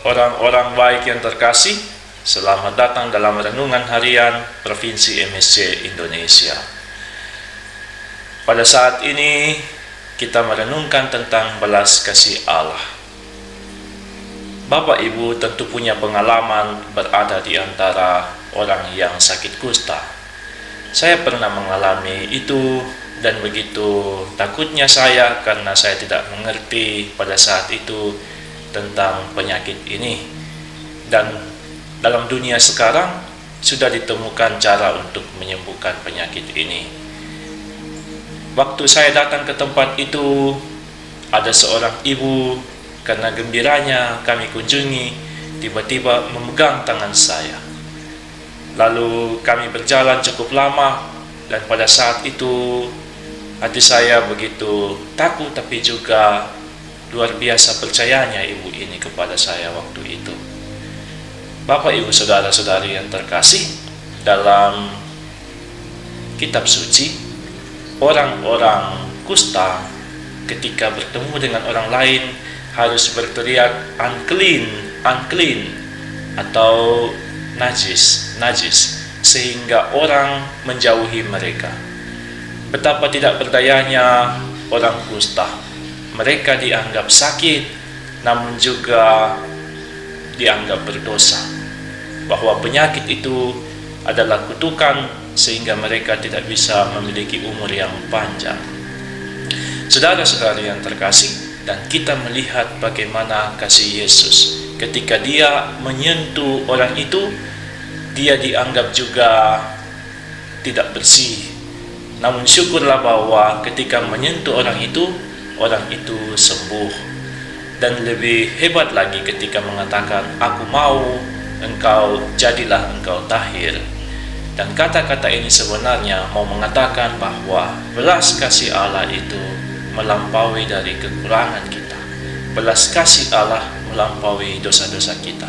Orang-orang baik yang terkasih, selamat datang dalam renungan harian Provinsi MSC Indonesia. Pada saat ini kita merenungkan tentang belas kasih Allah. Bapak Ibu tentu punya pengalaman berada di antara orang yang sakit kusta. Saya pernah mengalami itu dan begitu takutnya saya karena saya tidak mengerti pada saat itu tentang penyakit ini. Dan dalam dunia sekarang sudah ditemukan cara untuk menyembuhkan penyakit ini. Waktu saya datang ke tempat itu, ada seorang ibu, karena gembiranya kami kunjungi, tiba-tiba memegang tangan saya. Lalu kami berjalan cukup lama, dan pada saat itu hati saya begitu takut, tapi juga luar biasa percayanya ibu ini kepada saya waktu itu. Bapak, Ibu, saudara-saudari yang terkasih, dalam kitab suci, orang-orang kusta ketika bertemu dengan orang lain harus berteriak unclean, unclean, atau najis, najis, sehingga orang menjauhi mereka. Betapa tidak berdayanya orang kusta. Mereka dianggap sakit, namun juga dianggap berdosa. Bahwa penyakit itu adalah kutukan sehingga mereka tidak bisa memiliki umur yang panjang. Saudara-saudari yang terkasih, dan kita melihat bagaimana kasih Yesus. Ketika dia menyentuh orang itu, dia dianggap juga tidak bersih. Namun syukurlah bahwa ketika menyentuh orang itu sembuh. Dan lebih hebat lagi ketika mengatakan, aku mau engkau jadilah engkau tahir. Dan kata-kata ini sebenarnya mau mengatakan bahwa belas kasih Allah itu melampaui dari kekurangan kita. Belas kasih Allah melampaui dosa-dosa kita.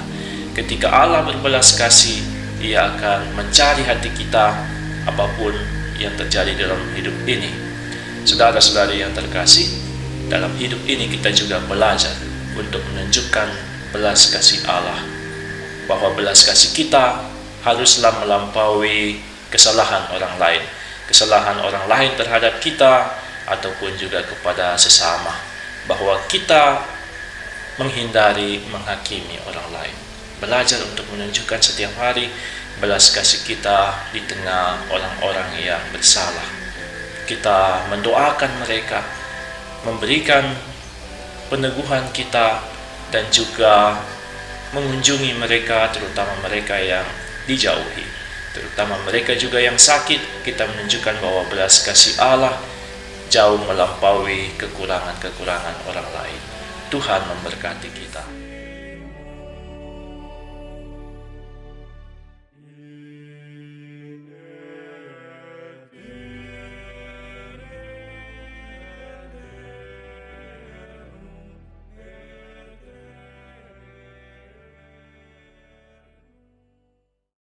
Ketika Allah berbelas kasih, Ia akan mencari hati kita apapun yang terjadi dalam hidup ini. Saudara-saudari yang terkasih, dalam hidup ini kita juga belajar untuk menunjukkan belas kasih Allah, bahwa belas kasih kita haruslah melampaui kesalahan orang lain, kesalahan orang lain terhadap kita ataupun juga kepada sesama, bahwa kita menghindari menghakimi orang lain. Belajar untuk menunjukkan setiap hari belas kasih kita di tengah orang-orang yang bersalah. Kita mendoakan mereka, memberikan peneguhan kita, dan juga mengunjungi mereka, terutama mereka yang dijauhi, terutama mereka juga yang sakit. Kita menunjukkan bahwa belas kasih Allah jauh melampaui kekurangan-kekurangan orang lain. Tuhan memberkati kita.